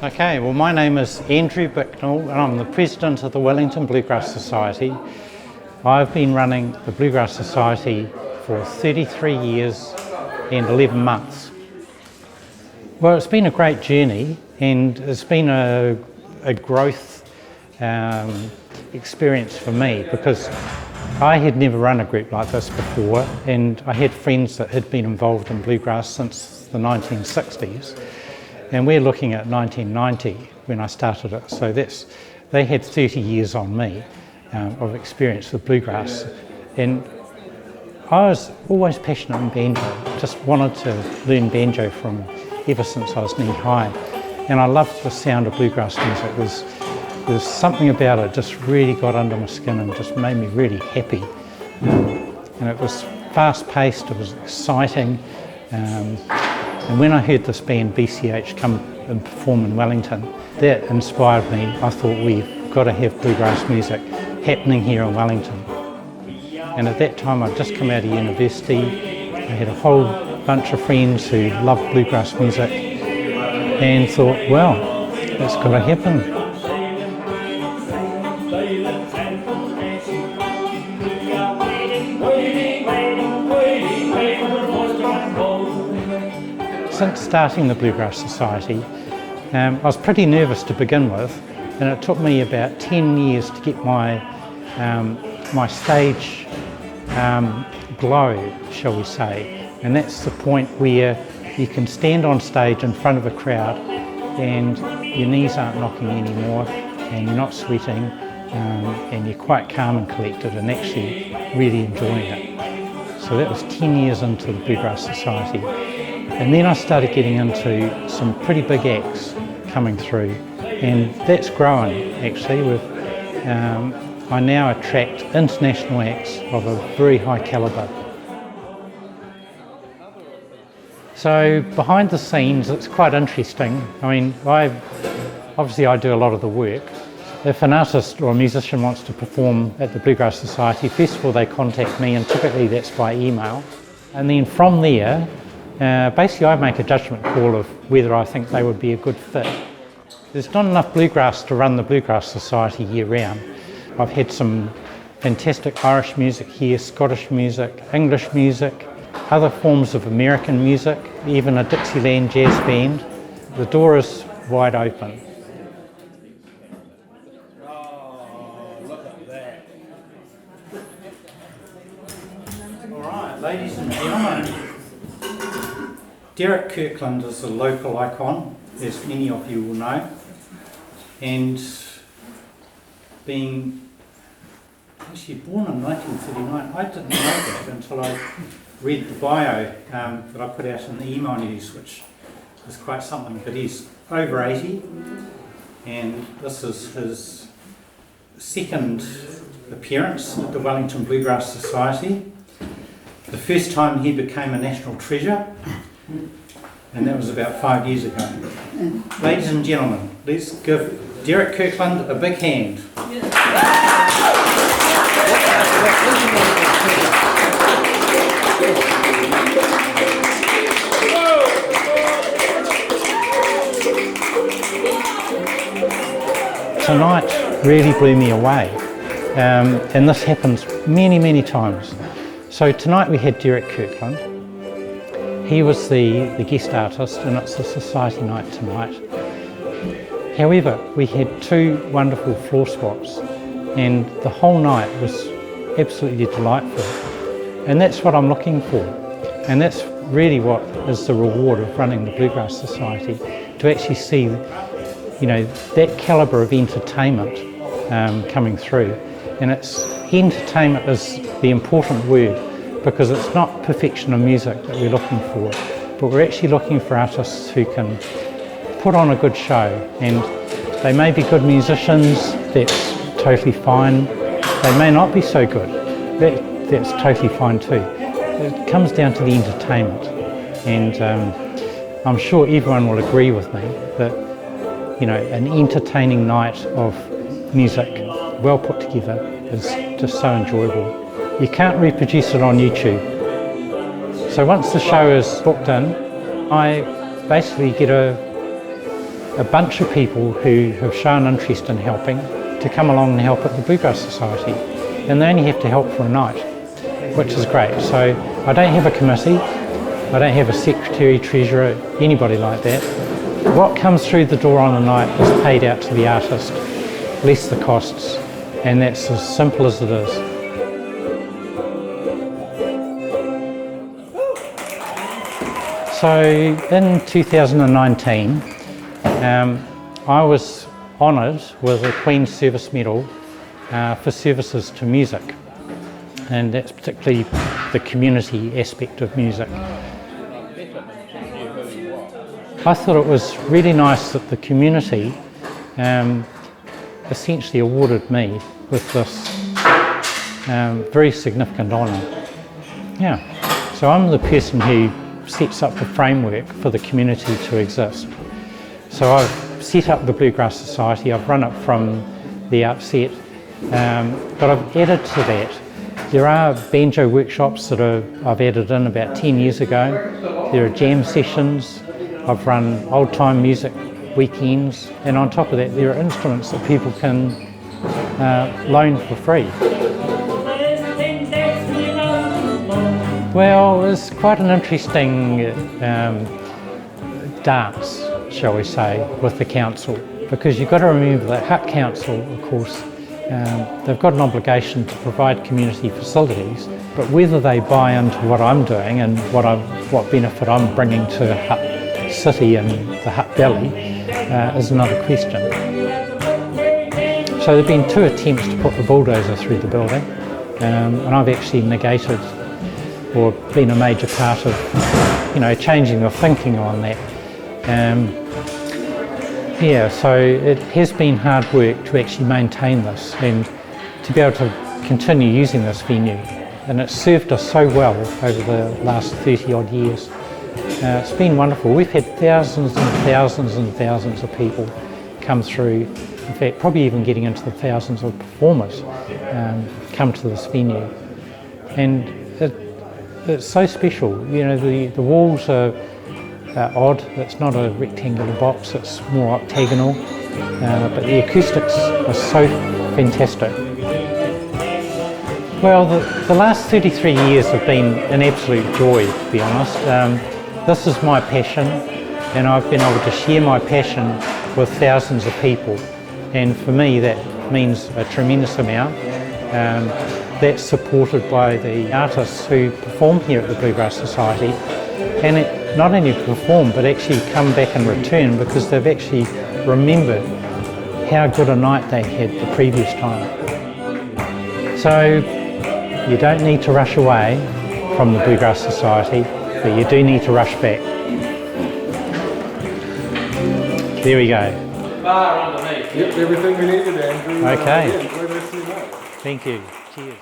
Okay, well my name is Andrew Bicknell and I'm the president of the Wellington Bluegrass Society. I've been running the Bluegrass Society for 33 years and 11 months. Well, it's been a great journey and it's been a growth experience for me because I had never run a group like this before, and I had friends that had been involved in bluegrass since the 1960s. And we're looking at 1990 when I started it, so they had 30 years on me of experience with bluegrass. And I was always passionate in banjo, just wanted to learn banjo from ever since I was knee high. And I loved the sound of bluegrass music. There's something about it just really got under my skin and just made me really happy. And it was fast paced, it was exciting. And when I heard this band BCH come and perform in Wellington, that inspired me. I thought we've got to have bluegrass music happening here in Wellington. And at that time I'd just come out of university. I had a whole bunch of friends who loved bluegrass music and thought, well, it's got to happen. Since starting the Bluegrass Society, I was pretty nervous to begin with, and it took me about 10 years to get my stage glow, shall we say. And that's the point where you can stand on stage in front of a crowd and your knees aren't knocking anymore and you're not sweating and you're quite calm and collected and actually really enjoying it. So that was 10 years into the Bluegrass Society. And then I started getting into some pretty big acts coming through, and that's growing actually. I now attract international acts of a very high calibre. So behind the scenes it's quite interesting. I mean, obviously I do a lot of the work. If an artist or a musician wants to perform at the Bluegrass Society, first of all they contact me, and typically that's by email. And then from there, basically I make a judgment call of whether I think they would be a good fit. There's not enough bluegrass to run the Bluegrass Society year round. I've had some fantastic Irish music here, Scottish music, English music, other forms of American music, even a Dixieland jazz band. The door is wide open. Oh, look at that. All right, ladies and gentlemen. Derek Kirkland is a local icon, as many of you will know, and being actually born in 1939, I didn't know that until I read the bio that I put out in the email news, which is quite something, but he's over 80 and this is his second appearance at the Wellington Bluegrass Society. The first time he became a national treasure, and that was about 5 years ago. Ladies and gentlemen, let's give Derek Kirkland a big hand. Tonight really blew me away, and this happens many times. So tonight we had Derek Kirkland. He was the guest artist, and it's the society night tonight. However, we had two wonderful floor swaps, and the whole night was absolutely delightful. And that's what I'm looking for. And that's really what is the reward of running the Bluegrass Society, to actually see, you know, that calibre of entertainment coming through. And entertainment is the important word, because it's not perfection of music that we're looking for, but we're actually looking for artists who can put on a good show. And they may be good musicians, that's totally fine. They may not be so good, that's totally fine too. It comes down to the entertainment, and I'm sure everyone will agree with me that, you know, an entertaining night of music, well put together, is just so enjoyable. You can't reproduce it on YouTube. So once the show is booked in, I basically get a a bunch of people who have shown interest in helping to come along and help at the Bluegrass Society. And they only have to help for a night, which is great. So I don't have a committee, I don't have a secretary, treasurer, anybody like that. What comes through the door on a night is paid out to the artist, less the costs, and that's as simple as it is. So in 2019, I was honoured with a Queen's Service Medal for services to music, and that's particularly the community aspect of music. I thought it was really nice that the community essentially awarded me with this very significant honour. Yeah, so I'm the person who sets up the framework for the community to exist. So I've set up the Bluegrass Society, I've run it from the outset, but I've added to that. There are banjo workshops that I've added in about 10 years ago. There are jam sessions, I've run old time music weekends, and on top of that there are instruments that people can loan for free. Well, it's quite an interesting dance, shall we say, with the council, because you've got to remember that Hut Council, of course, they've got an obligation to provide community facilities, but whether they buy into what I'm doing and what benefit I'm bringing to Hut City and the Hut Valley is another question. So there have been 2 attempts to put the bulldozer through the building, and I've actually negated or been a major part of, changing the thinking on that. Yeah, so it has been hard work to actually maintain this and to be able to continue using this venue. And it's served us so well over the last 30 odd years. It's been wonderful. We've had thousands and thousands and thousands of people come through. In fact, probably even getting into the thousands of performers come to this venue. And it's so special. The walls are odd. It's not a rectangular box, it's more octagonal, but the acoustics are so fantastic. Well, the last 33 years have been an absolute joy, to be honest. This is my passion, and I've been able to share my passion with thousands of people, and for me that means a tremendous amount. That's supported by the artists who perform here at the Bluegrass Society, and it not only perform but actually come back in return because they've actually remembered how good a night they had the previous time. So you don't need to rush away from the Bluegrass Society, but you do need to rush back. There we go. Bar underneath. Yep, everything we needed, Andrew. Okay. Yeah, enjoy the rest of your night. Thank you. Cheers.